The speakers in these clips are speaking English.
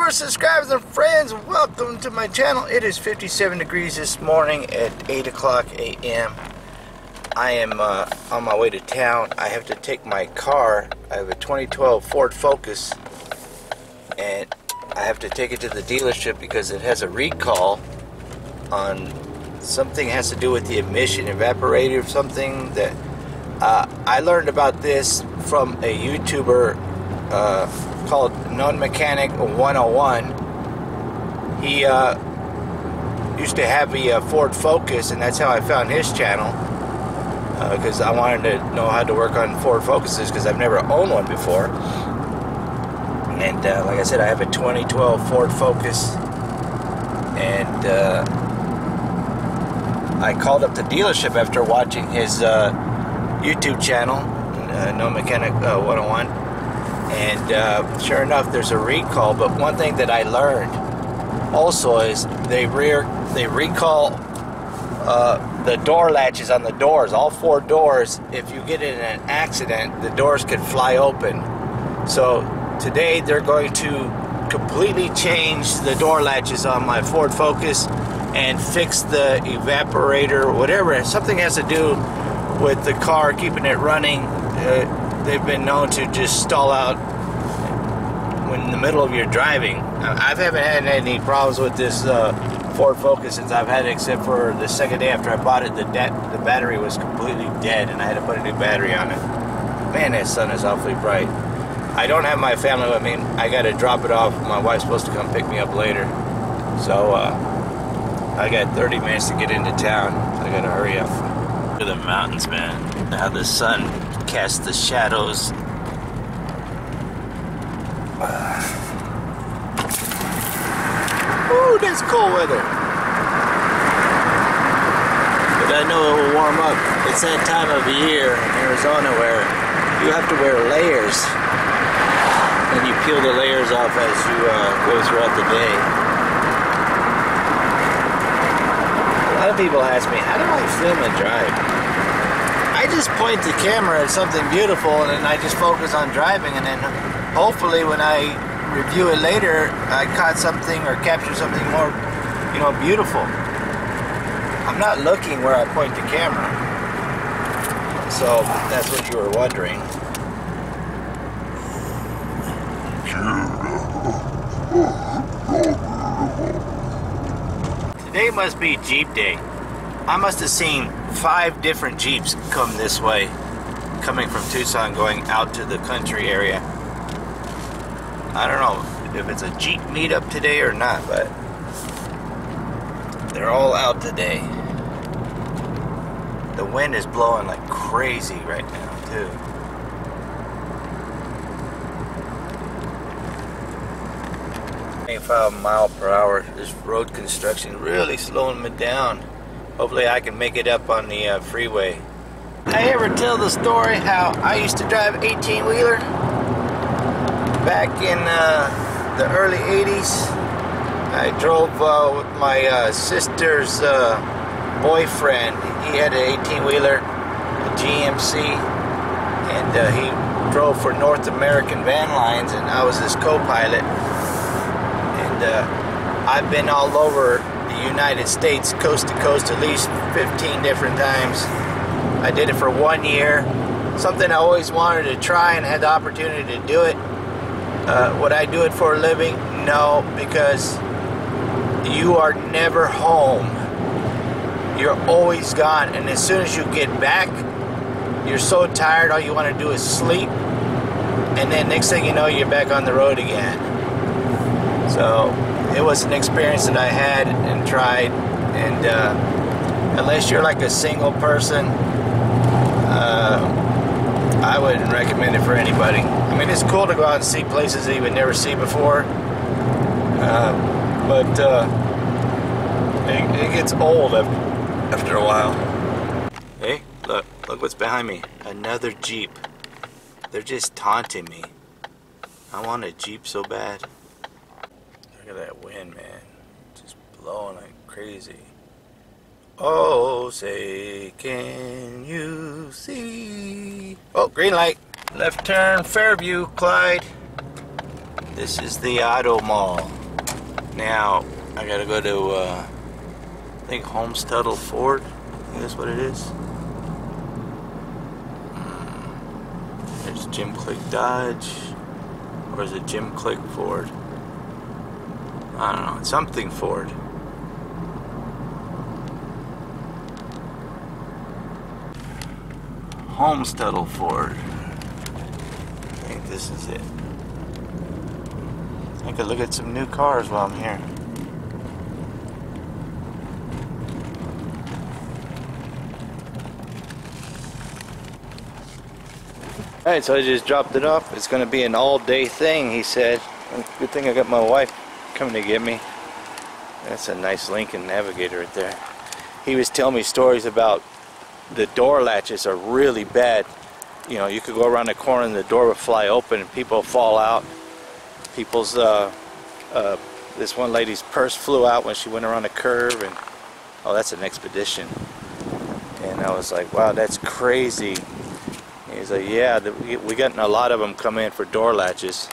viewers, subscribers, and friends, welcome to my channel. It is 57 degrees this morning at 8 o'clock a.m. I am on my way to town. I have to take my car. I have a 2012 Ford Focus, and I have to take it to the dealership because it has a recall on something that has to do with the emission evaporator or something. That I learned about this from a YouTuber called Non Mechanic 101. He used to have a Ford Focus, and that's how I found his channel, because I wanted to know how to work on Ford Focuses because I've never owned one before. And like I said, I have a 2012 Ford Focus, and I called up the dealership after watching his YouTube channel, No Mechanic 101, and sure enough, there's a recall. But one thing that I learned also is they recall the door latches on the doors, all four doors. If you get in an accident, the doors could fly open. So today they're going to completely change the door latches on my Ford Focus and fix the evaporator, whatever. Something has to do with the car, keeping it running. They've been known to just stall out when in the middle of your driving. I haven't had any problems with this Ford Focus since I've had it, except for the second day after I bought it. The battery was completely dead, and I had to put a new battery on it. Man, that sun is awfully bright. I don't have my family with me. I got to drop it off. My wife's supposed to come pick me up later. So I got 30 minutes to get into town. I got to hurry up. Look at the mountains, man. How the sun casts the shadows. Ooh, that's cold weather. But I know it will warm up. It's that time of year in Arizona where you have to wear layers. And you peel the layers off as you go throughout the day. A lot of people ask me, how do I film and drive? I just point the camera at something beautiful, and then I just focus on driving, and then hopefully when I review it later, I caught something or captured something more, beautiful. I'm not looking where I point the camera. So that's what you were wondering. Today must be Jeep Day. I must have seen 5 different Jeeps come this way, coming from Tucson, going out to the country area. I don't know if it's a Jeep meetup today or not, but they're all out today. The wind is blowing like crazy right now, too. 25 miles per hour. This road construction really slowing me down. Hopefully I can make it up on the freeway. I ever tell the story how I used to drive 18-wheeler back in the early 80s. I drove with my sister's boyfriend. He had an 18-wheeler, a GMC, and he drove for North American Van Lines, and I was his co-pilot. And I've been all over the United States, coast to coast, at least 15 different times. I did it for 1 year. Something I always wanted to try and had the opportunity to do it. Would I do it for a living? No, because you are never home. You're always gone, and as soon as you get back, you're so tired, all you want to do is sleep, and then next thing you know, you're back on the road again. So it was an experience that I had and tried, and unless you're like a single person, I wouldn't recommend it for anybody. I mean, it's cool to go out and see places that you would never see before, but it gets old after a while. Hey, look what's behind me. Another Jeep. They're just taunting me. I want a Jeep so bad. Look at that wind, man. Just blowing like crazy. Oh, say, can you see? Oh, green light. Left turn, Fairview, Clyde. This is the Auto Mall. Now, I gotta go to, I think Holmes-Tuttle Ford. I think that's what it is. There's Jim Click Dodge. Or is it Jim Click Ford? I don't know. It's something Ford. Holmes-Tuttle Ford. I think this is it. I could look at some new cars while I'm here. Alright, so I just dropped it off. It's going to be an all-day thing, he said. Good thing I got my wife coming to get me. That's a nice Lincoln Navigator right there. He was telling me stories about the door latches are really bad. You know, you could go around the corner and the door would fly open and people fall out. People's, this one lady's purse flew out when she went around a curve, and oh, that's an Expedition. And I was like, wow, that's crazy. And he's like, yeah, we got a lot of them come in for door latches.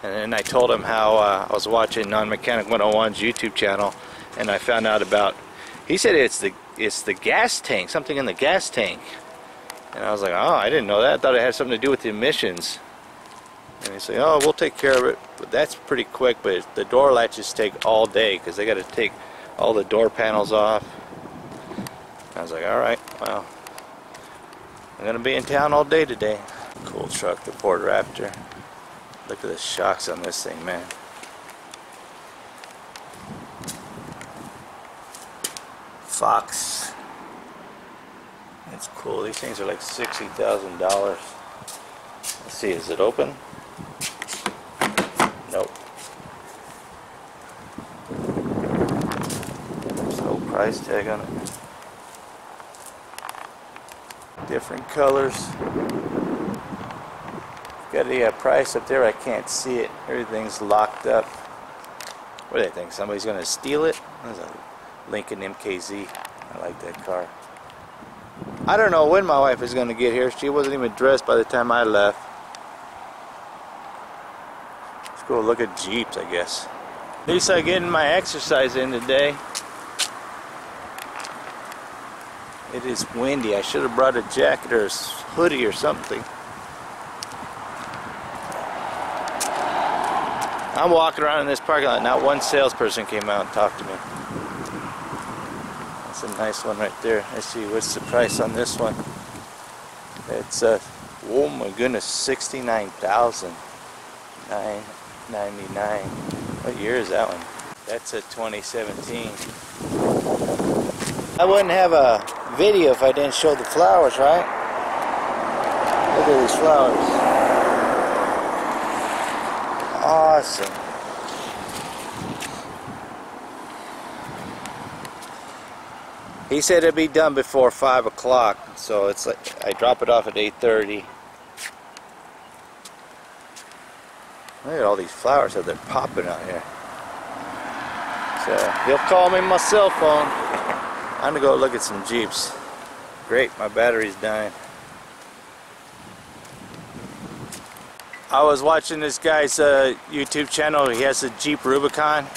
And then I told him how I was watching Non-Mechanic 101's YouTube channel, and I found out about, he said it's the gas tank, something in the gas tank. And I was like, oh, I didn't know that. I thought it had something to do with the emissions. And he said, oh, we'll take care of it. But that's pretty quick, but the door latches take all day because they got to take all the door panels off. I was like, alright, well, I'm going to be in town all day today. Cool truck, the Ford Raptor. Look at the shocks on this thing, man. Fox. That's cool. These things are like $60,000. Let's see, is it open? Nope. There's no price tag on it. Different colors. Got the price up there. I can't see it. Everything's locked up. What do they think? Somebody's going to steal it? There's a Lincoln MKZ. I like that car. I don't know when my wife is going to get here. She wasn't even dressed by the time I left. Let's go look at Jeeps, I guess. At least I'm getting my exercise in today. It is windy. I should have brought a jacket or a hoodie or something. I'm walking around in this parking lot. Not one salesperson came out and talked to me. That's a nice one right there. Let's see, what's the price on this one? It's oh my goodness, $69,999. What year is that one? That's a 2017. I wouldn't have a video if I didn't show the flowers, right? Look at these flowers. Awesome. He said it'd be done before 5 o'clock, so it's like I drop it off at 8:30. Look at all these flowers that they're popping out here. So he'll call me my cell phone. I'm gonna go look at some Jeeps. Great, my battery's dying. I was watching this guy's YouTube channel. He has a Jeep Rubicon.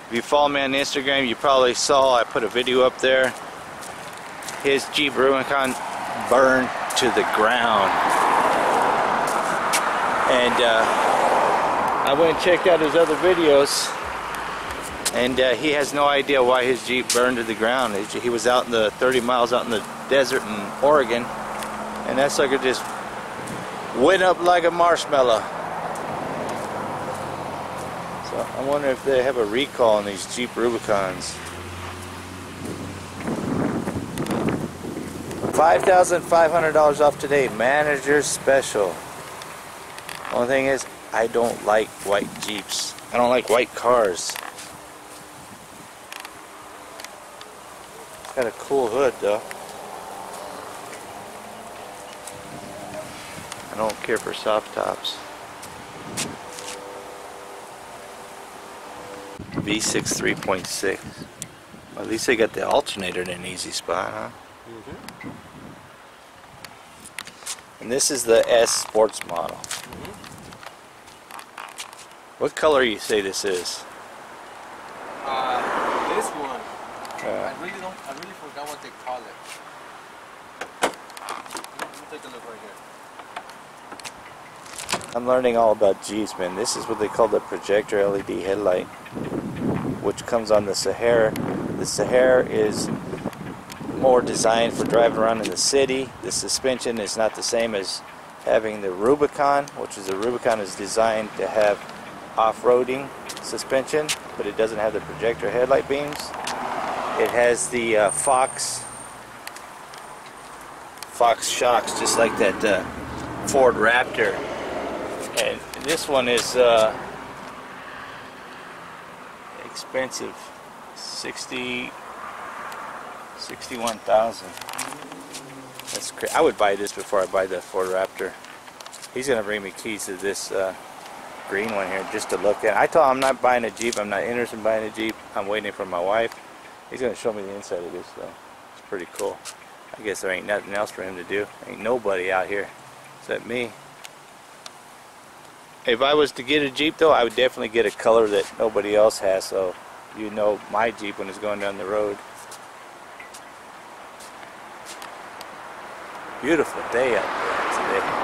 If you follow me on Instagram, you probably saw I put a video up there. His Jeep Rubicon burned to the ground. And I went and checked out his other videos, and he has no idea why his Jeep burned to the ground. He was out in the 30 miles out in the desert in Oregon, and that sucker just went up like a marshmallow. So I wonder if they have a recall on these Jeep Rubicons. $5,500 off today, manager special. Only thing is, I don't like white Jeeps. I don't like white cars. It's got a cool hood though. I don't care for soft tops. V6 3.6. Well, at least they got the alternator in an easy spot, huh? Mm-hmm. And this is the S Sports model. Mm-hmm. What color you say this is? This one. I really forgot what they call it. Let me take a look right here. I'm learning all about Jeeps, man. This is what they call the projector LED headlight, which comes on the Sahara. The Sahara is more designed for driving around in the city. The suspension is not the same as having the Rubicon, the Rubicon is designed to have off-roading suspension, but it doesn't have the projector headlight beams. It has the Fox shocks, just like that Ford Raptor. And this one is expensive, $61,000. That's crazy. I would buy this before I buy the Ford Raptor. He's gonna bring me keys to this green one here just to look at. I told him I'm not buying a Jeep. I'm not interested in buying a Jeep. I'm waiting for my wife. He's gonna show me the inside of this though. It's pretty cool. I guess there ain't nothing else for him to do. Ain't nobody out here except me. If I was to get a Jeep though, I would definitely get a color that nobody else has, so you know my Jeep when it's going down the road. Beautiful day out there today.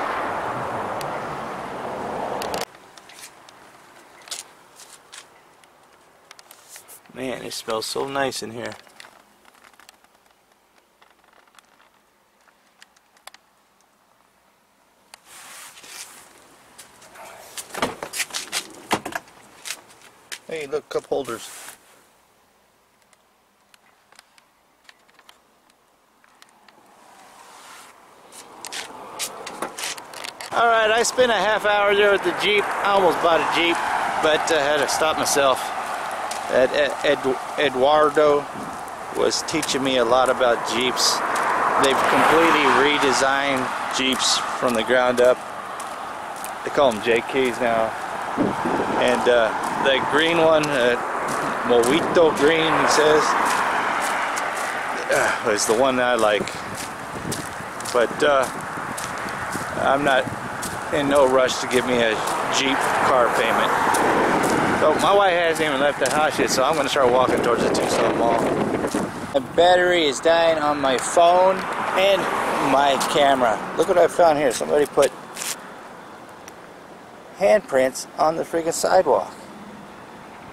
Man, it smells so nice in here. Hey, look, cup holders. Alright, I spent a half hour there with the Jeep. I almost bought a Jeep, but I had to stop myself. Eduardo was teaching me a lot about Jeeps. They've completely redesigned Jeeps from the ground up. They call them JKs now. And that green one, Mojito green, he says, is the one that I like. But I'm not in no rush to get me a Jeep car payment. So my wife hasn't even left the house yet, so I'm going to start walking towards the Tucson Mall. The battery is dying on my phone and my camera. Look what I found here. Somebody put handprints on the freaking sidewalk.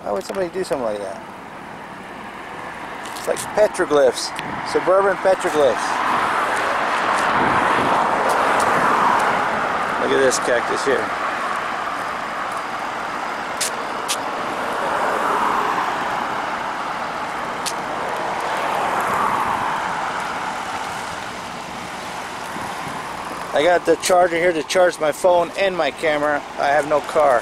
Why would somebody do something like that? It's like petroglyphs, suburban petroglyphs. Look at this cactus here. I got the charger here to charge my phone and my camera. I have no car.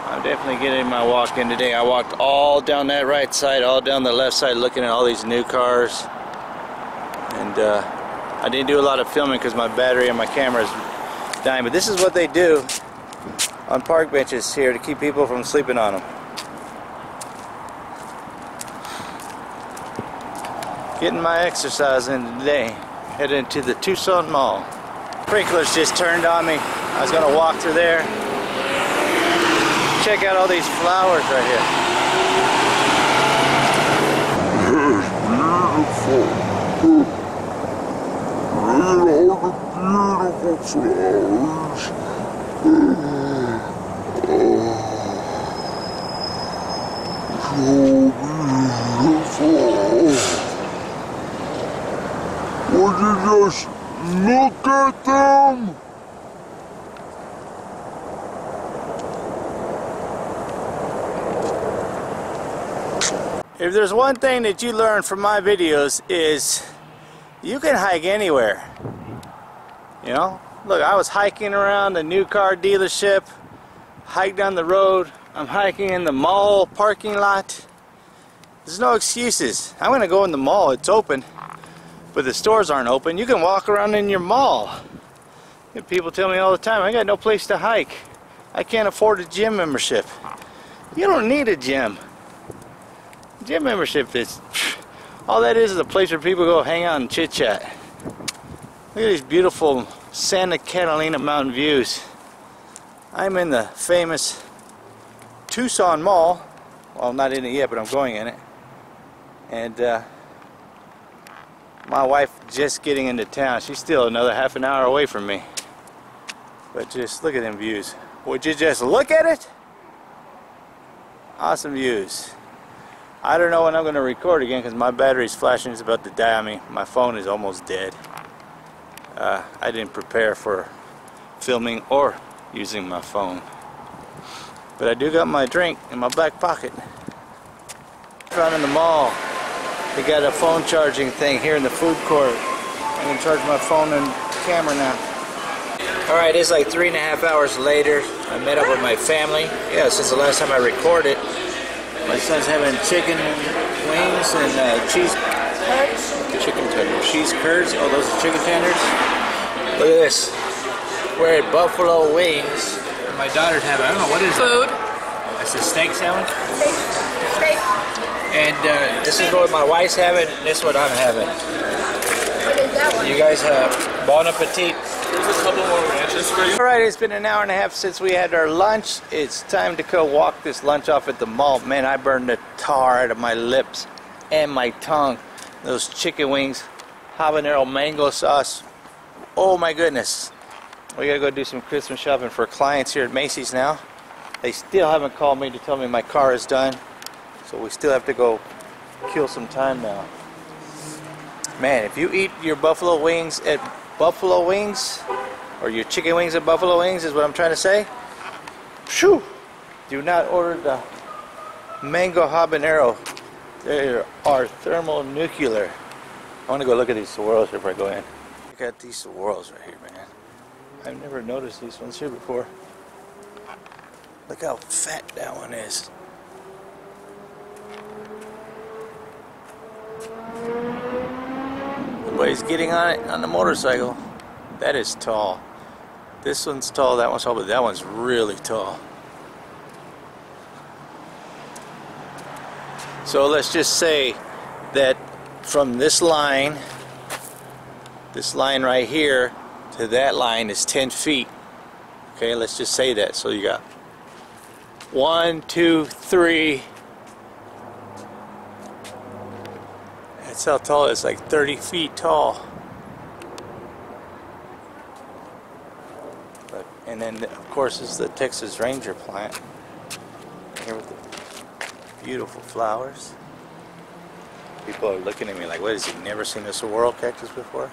I'm definitely getting my walk in today. I walked all down that right side, all down the left side, looking at all these new cars. And I didn't do a lot of filming because my battery and my camera is dying. But this is what they do on park benches here to keep people from sleeping on them. Getting my exercise in today. Heading to the Tucson Mall. Sprinklers just turned on me. I was gonna walk through there. Check out all these flowers right here. It's beautiful. Look at all the beautiful flowers. So beautiful. Would you just look at them? If there's one thing that you learn from my videos is you can hike anywhere. You know, look, I was hiking around the new car dealership, hiked down the road, I'm hiking in the mall parking lot. There's no excuses. I'm gonna go in the mall, it's open. But the stores aren't open. You can walk around in your mall. And people tell me all the time, I got no place to hike. I can't afford a gym membership. You don't need a gym. Gym membership is, all that is a place where people go hang out and chit chat. Look at these beautiful Santa Catalina mountain views. I'm in the famous Tucson Mall. Well, I'm not in it yet, but I'm going in it. And my wife just getting into town. She's still another half an hour away from me. But just look at them views. Would you just look at it? Awesome views. I don't know when I'm going to record again because my battery's flashing. It's about to die on me. My phone is almost dead. I didn't prepare for filming or using my phone. But I do got my drink in my back pocket. Around in the mall, they got a phone charging thing here in the food court. I can charge my phone and camera now. Alright, it's like 3.5 hours later. I met up with my family. Yeah, since the last time I recorded. My son's having chicken wings and cheese curds. Chicken tenders. Cheese curds. Oh, those are chicken tenders. Look at this. We're at Buffalo Wings. My daughter's having, I don't know, what is food. It's a steak sandwich? Steak. And this is what my wife's having, and this is what I'm having. What is that one? You guys have bon appetit. There's a couple more ranches for you. Alright, it's been an hour and a half since we had our lunch. It's time to go walk this lunch off at the mall. Man, I burned the tar out of my lips and my tongue. Those chicken wings, habanero mango sauce. Oh my goodness. We gotta go do some Christmas shopping for clients here at Macy's now. They still haven't called me to tell me my car is done. So we still have to go kill some time now. Man, if you eat your buffalo wings at Buffalo Wings, or your chicken wings at Buffalo Wings is what I'm trying to say. Phew! Do not order the mango habanero. They are thermonuclear. I want to go look at these swirls before I go in. Look at these swirls right here, man. I've never noticed these ones here before. Look how fat that one is. Somebody's getting on it on the motorcycle. That is tall. This one's tall, that one's tall, but that one's really tall. So let's just say that from this line right here to that line is 10 feet. Okay, let's just say that. So you got 1, 2, 3. That's how tall it is, like 30 feet tall. But, and then of course is the Texas Ranger plant. Here with the beautiful flowers. People are looking at me like, what, has he never seen a saguaro cactus before?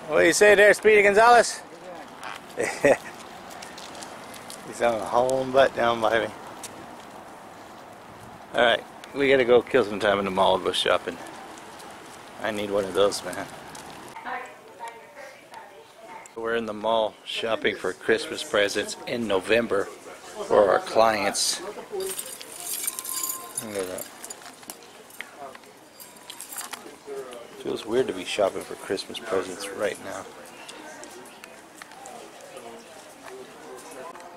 What do you say there, Speedy Gonzales? He's on a home butt down by me. Alright, we gotta go kill some time in the mall and go shopping. I need one of those, man. We're in the mall shopping for Christmas presents in November for our clients. Look at that. Feels weird to be shopping for Christmas presents right now.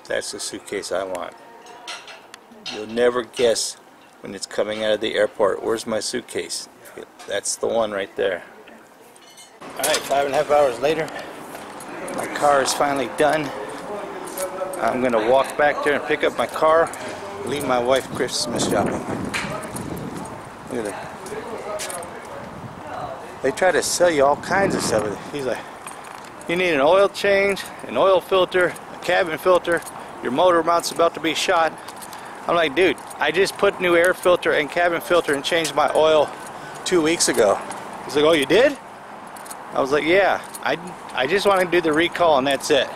That's the suitcase I want. You'll never guess when it's coming out of the airport. Where's my suitcase? That's the one right there. Alright, 5.5 hours later. My car is finally done. I'm going to walk back there and pick up my car. Leave my wife Christmas shopping. Look at that. They try to sell you all kinds of stuff. He's like, you need an oil change, an oil filter, a cabin filter, your motor mount's about to be shot. I'm like, dude, I just put new air filter and cabin filter and changed my oil 2 weeks ago. He's like, oh, you did? I was like, yeah, I just want to do the recall and that's it.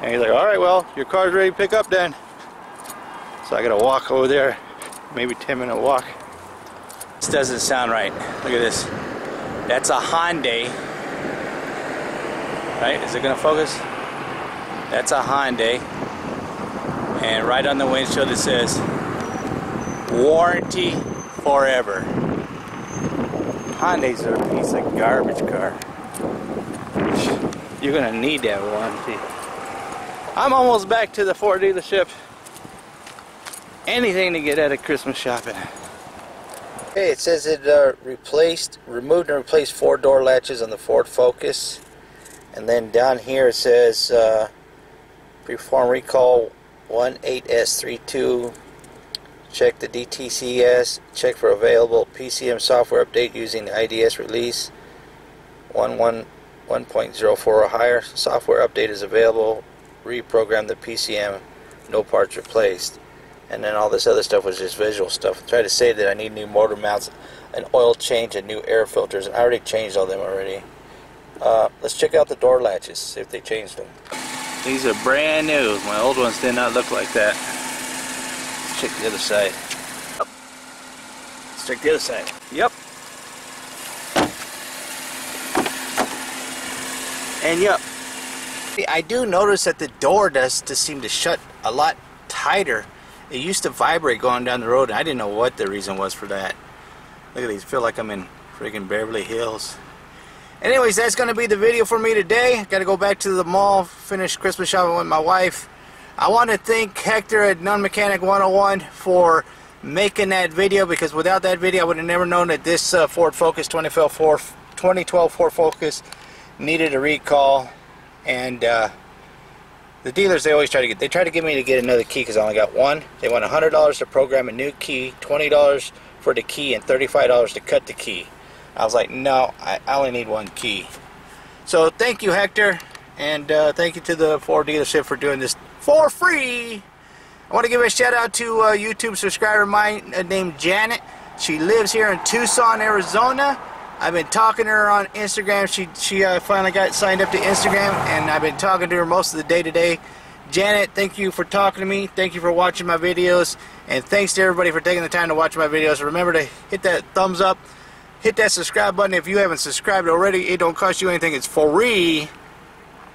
And he's like, alright, well, your car's ready to pick up then. So I gotta walk over there, maybe 10-minute walk. This doesn't sound right. Look at this. That's a Hyundai. Right? Is it gonna focus? That's a Hyundai. And right on the windshield it says, warranty forever. Hyundais are a piece of garbage car. You're gonna need that warranty. I'm almost back to the Ford dealership. Anything to get out of Christmas shopping. Okay, it says it removed and replaced 4 door latches on the Ford Focus. And then down here it says perform recall 18S32. Check the DTCS. Check for available PCM software update using the IDS release 1.04 or higher. Software update is available. Reprogram the PCM. No parts replaced. And then all this other stuff was just visual stuff. I tried to say that I need new motor mounts, an oil change, and new air filters. And I already changed all them already. Let's check out the door latches, see if they changed them. These are brand new. My old ones did not look like that. Let's check the other side. Let's check the other side. Yep. And yep. I do notice that the door does seem to shut a lot tighter. It used to vibrate going down the road, and I didn't know what the reason was for that. Look at these. I feel like I'm in freaking Beverly Hills. Anyways, that's going to be the video for me today. Got to go back to the mall, finish Christmas shopping with my wife. I want to thank Hector at None Mechanic 101 for making that video, because without that video I would have never known that this Ford Focus 2012 Ford Focus needed a recall. And the dealers, they always try to get me to get another key because I only got one. They want $100 to program a new key, $20 for the key, and $35 to cut the key. I was like, no, I only need one key. So thank you, Hector, and thank you to the Ford dealership for doing this for free. I want to give a shout out to a YouTube subscriber of mine named Janet. She lives here in Tucson, Arizona. I've been talking to her on Instagram. She finally got signed up to Instagram, and I've been talking to her most of the day today. Janet, thank you for talking to me. Thank you for watching my videos, and thanks to everybody for taking the time to watch my videos. Remember to hit that thumbs up. Hit that subscribe button if you haven't subscribed already. It don't cost you anything. It's free.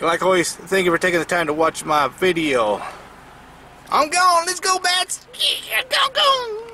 Like always, thank you for taking the time to watch my video. I'm gone. Let's go, bats. Go.